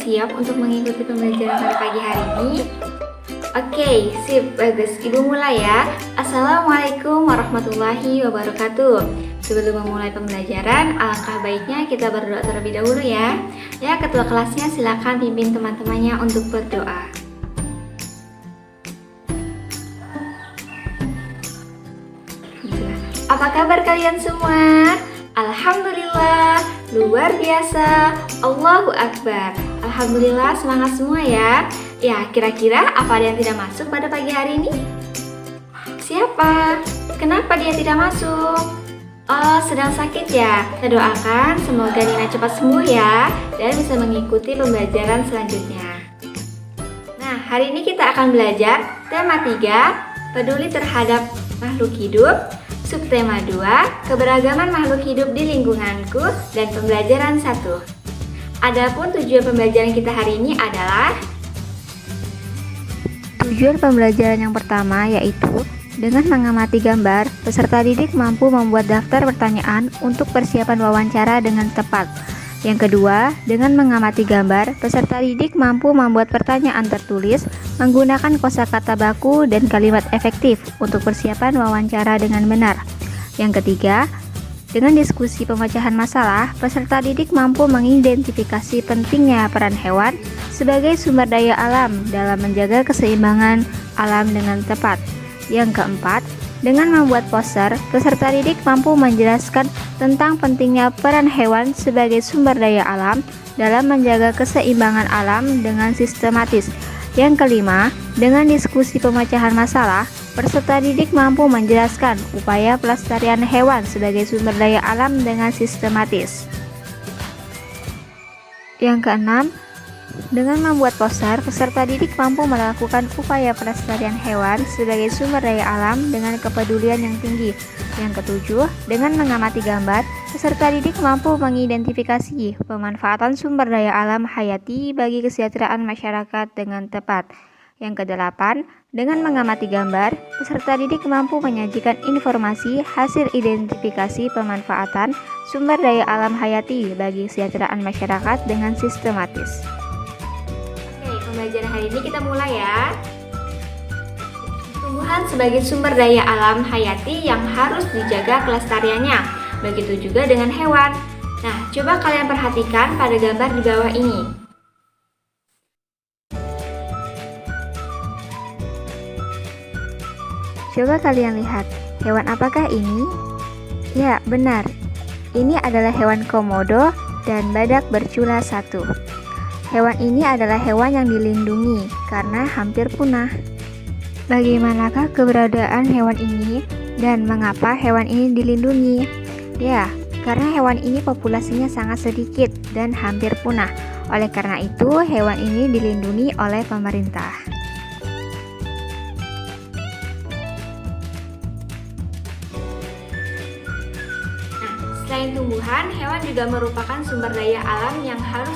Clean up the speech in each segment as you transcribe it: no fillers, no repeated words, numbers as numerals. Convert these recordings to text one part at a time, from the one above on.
siap untuk mengikuti pembelajaran pada pagi hari ini? Oke, sip, bagus. Ibu mulai ya. Assalamualaikum warahmatullahi wabarakatuh. Sebelum memulai pembelajaran, alangkah baiknya kita berdoa terlebih dahulu ya. Ya, ketua kelasnya silakan pimpin teman-temannya untuk berdoa. Apa kabar kalian semua? Alhamdulillah, luar biasa, Allahu Akbar. Alhamdulillah, semangat semua ya. Ya, kira-kira apa ada yang tidak masuk pada pagi hari ini? Siapa? Kenapa dia tidak masuk? Oh, sedang sakit ya? Kita doakan semoga Nina cepat sembuh ya dan bisa mengikuti pembelajaran selanjutnya. Nah, hari ini kita akan belajar tema 3, peduli terhadap makhluk hidup. Subtema 2, keberagaman makhluk hidup di lingkunganku, dan pembelajaran 1. Adapun tujuan pembelajaran kita hari ini adalah tujuan pembelajaran yang pertama yaitu dengan mengamati gambar, peserta didik mampu membuat daftar pertanyaan untuk persiapan wawancara dengan tepat. Yang kedua, dengan mengamati gambar, peserta didik mampu membuat pertanyaan tertulis menggunakan kosakata baku dan kalimat efektif untuk persiapan wawancara dengan benar. Yang ketiga, dengan diskusi pemecahan masalah, peserta didik mampu mengidentifikasi pentingnya peran hewan sebagai sumber daya alam dalam menjaga keseimbangan alam dengan tepat. Yang keempat, dengan membuat poster, peserta didik mampu menjelaskan tentang pentingnya peran hewan sebagai sumber daya alam dalam menjaga keseimbangan alam dengan sistematis. Yang kelima, dengan diskusi pemecahan masalah, peserta didik mampu menjelaskan upaya pelestarian hewan sebagai sumber daya alam dengan sistematis. Yang keenam, dengan membuat poster, peserta didik mampu melakukan upaya pelestarian hewan sebagai sumber daya alam dengan kepedulian yang tinggi. Yang ketujuh, dengan mengamati gambar, peserta didik mampu mengidentifikasi pemanfaatan sumber daya alam hayati bagi kesejahteraan masyarakat dengan tepat. Yang kedelapan, dengan mengamati gambar, peserta didik mampu menyajikan informasi hasil identifikasi pemanfaatan sumber daya alam hayati bagi kesejahteraan masyarakat dengan sistematis. Pembelajaran hari ini kita mulai ya. Tumbuhan sebagai sumber daya alam hayati yang harus dijaga kelestariannya. Begitu juga dengan hewan. Nah, coba kalian perhatikan pada gambar di bawah ini. Coba kalian lihat, hewan apakah ini? Ya, benar. Ini adalah hewan komodo dan badak bercula 1. Hewan ini adalah hewan yang dilindungi karena hampir punah. Bagaimanakah keberadaan hewan ini dan mengapa hewan ini dilindungi? Ya, karena hewan ini populasinya sangat sedikit dan hampir punah. Oleh karena itu, hewan ini dilindungi oleh pemerintah. Nah, selain tumbuhan, hewan juga merupakan sumber daya alam yang harus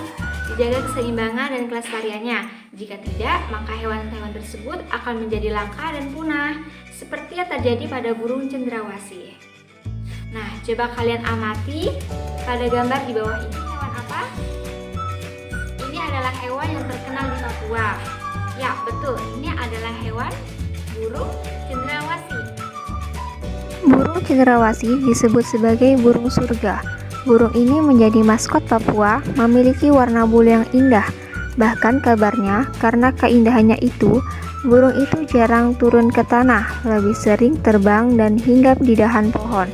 dijaga keseimbangan dan kelestariannya. Jika tidak, maka hewan-hewan tersebut akan menjadi langka dan punah, seperti yang terjadi pada burung cendrawasih. Nah, coba kalian amati pada gambar di bawah ini, hewan apa? Ini adalah hewan yang terkenal di Papua. Ya, betul, ini adalah hewan burung cendrawasih. Burung cendrawasih disebut sebagai burung surga. Burung ini menjadi maskot Papua, memiliki warna bulu yang indah. Bahkan kabarnya, karena keindahannya itu, burung itu jarang turun ke tanah, lebih sering terbang dan hinggap di dahan pohon.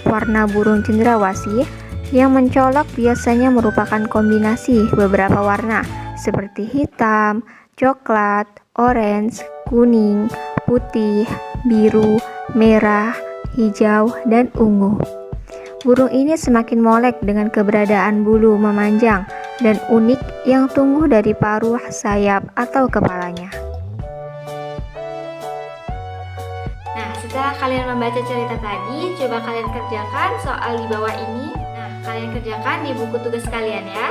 Warna burung cendrawasih yang mencolok biasanya merupakan kombinasi beberapa warna, seperti hitam, coklat, orange, kuning, putih, biru, merah, hijau, dan ungu. Burung ini semakin molek dengan keberadaan bulu memanjang dan unik yang tumbuh dari paruh, sayap, atau kepalanya. Nah, setelah kalian membaca cerita tadi, coba kalian kerjakan soal di bawah ini. Nah, kalian kerjakan di buku tugas kalian ya.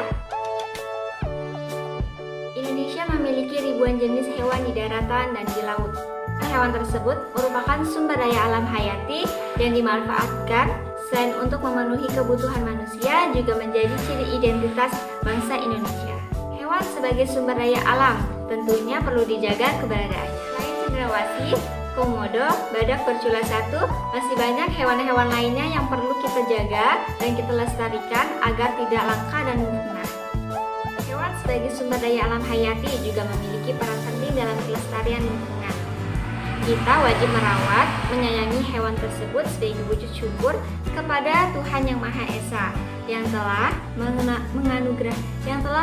Indonesia memiliki ribuan jenis hewan di daratan dan di laut. Hewan tersebut merupakan sumber daya alam hayati yang dimanfaatkan selain untuk memenuhi kebutuhan manusia, juga menjadi ciri identitas bangsa Indonesia. Hewan Hewan sebagai sumber daya alam tentunya perlu dijaga keberadaannya. Selain cendrawasih, komodo, badak bercula satu, masih banyak hewan-hewan lainnya yang perlu kita jaga dan kita lestarikan agar tidak langka dan musnah. Hewan sebagai sumber daya alam hayati juga memiliki peran penting dalam kelestarian lingkungan. Kita wajib merawat, menyayangi hewan tersebut sebagai wujud syukur kepada Tuhan Yang Maha Esa yang telah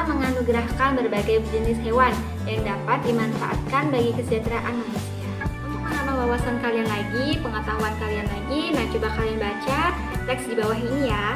menganugerahkan berbagai jenis hewan yang dapat dimanfaatkan bagi kesejahteraan manusia. Untuk menambah wawasan kalian lagi, pengetahuan kalian lagi, nah coba kalian baca teks di bawah ini ya.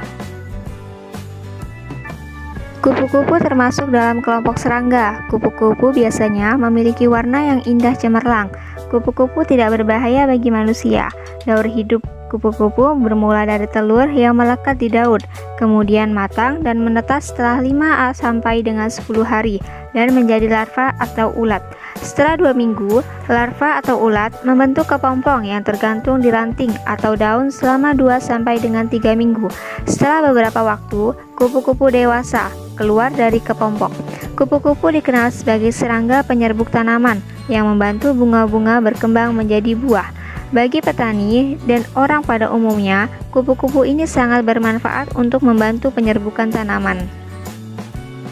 Kupu-kupu termasuk dalam kelompok serangga. Kupu-kupu biasanya memiliki warna yang indah cemerlang. Kupu-kupu tidak berbahaya bagi manusia. Daur hidup kupu-kupu bermula dari telur yang melekat di daun, kemudian matang dan menetas setelah 5 sampai dengan 10 hari dan menjadi larva atau ulat. Setelah 2 minggu, larva atau ulat membentuk kepompong yang tergantung di ranting atau daun selama 2 sampai dengan 3 minggu. Setelah beberapa waktu, kupu-kupu dewasa keluar dari kepompong. Kupu-kupu dikenal sebagai serangga penyerbuk tanaman yang membantu bunga-bunga berkembang menjadi buah. Bagi petani dan orang pada umumnya, kupu-kupu ini sangat bermanfaat untuk membantu penyerbukan tanaman.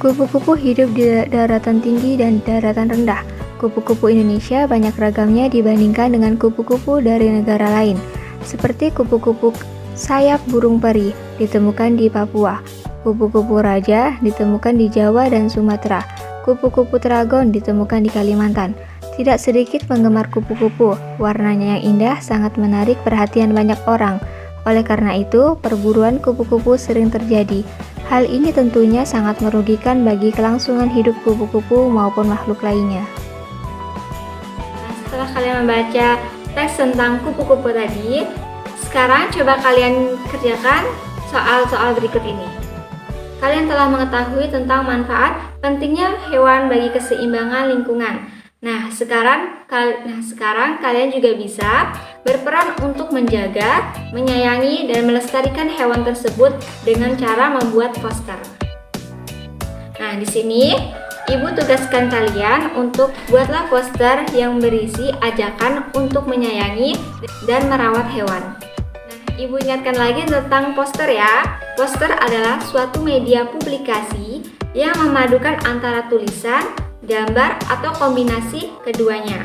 Kupu-kupu hidup di daratan tinggi dan daratan rendah. Kupu-kupu Indonesia banyak ragamnya dibandingkan dengan kupu-kupu dari negara lain, seperti kupu-kupu sayap burung peri ditemukan di Papua. Kupu-kupu raja ditemukan di Jawa dan Sumatera. Kupu-kupu teragon ditemukan di Kalimantan. Tidak sedikit penggemar kupu-kupu. Warnanya yang indah sangat menarik perhatian banyak orang. Oleh karena itu, perburuan kupu-kupu sering terjadi. Hal ini tentunya sangat merugikan bagi kelangsungan hidup kupu-kupu maupun makhluk lainnya. Nah, setelah kalian membaca teks tentang kupu-kupu tadi, sekarang coba kalian kerjakan soal-soal berikut ini. Kalian telah mengetahui tentang manfaat pentingnya hewan bagi keseimbangan lingkungan. Nah, sekarang kalian juga bisa berperan untuk menjaga, menyayangi, dan melestarikan hewan tersebut dengan cara membuat poster. Nah, di sini Ibu tugaskan kalian untuk buatlah poster yang berisi ajakan untuk menyayangi dan merawat hewan. Ibu ingatkan lagi tentang poster ya. Poster adalah suatu media publikasi yang memadukan antara tulisan, gambar, atau kombinasi keduanya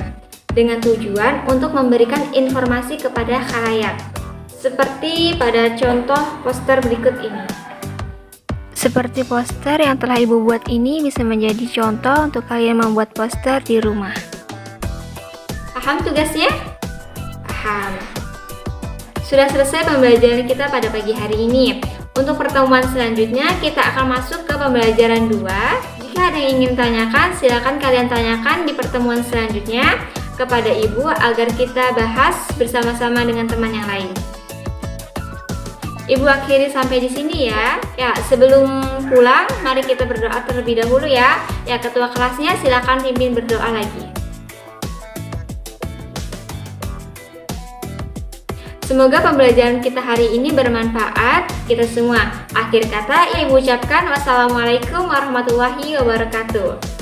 dengan tujuan untuk memberikan informasi kepada khalayak. Seperti pada contoh poster berikut ini. Seperti poster yang telah Ibu buat ini bisa menjadi contoh untuk kalian membuat poster di rumah. Paham tugasnya? Paham. Sudah selesai pembelajaran kita pada pagi hari ini. Untuk pertemuan selanjutnya kita akan masuk ke pembelajaran 2. Jika ada yang ingin tanyakan, silakan kalian tanyakan di pertemuan selanjutnya kepada Ibu agar kita bahas bersama-sama dengan teman yang lain. Ibu akhiri sampai di sini ya. Ya, sebelum pulang mari kita berdoa terlebih dahulu ya. Ya, ketua kelasnya silakan pimpin berdoa lagi. Semoga pembelajaran kita hari ini bermanfaat kita semua. Akhir kata Ibu ucapkan wassalamualaikum warahmatullahi wabarakatuh.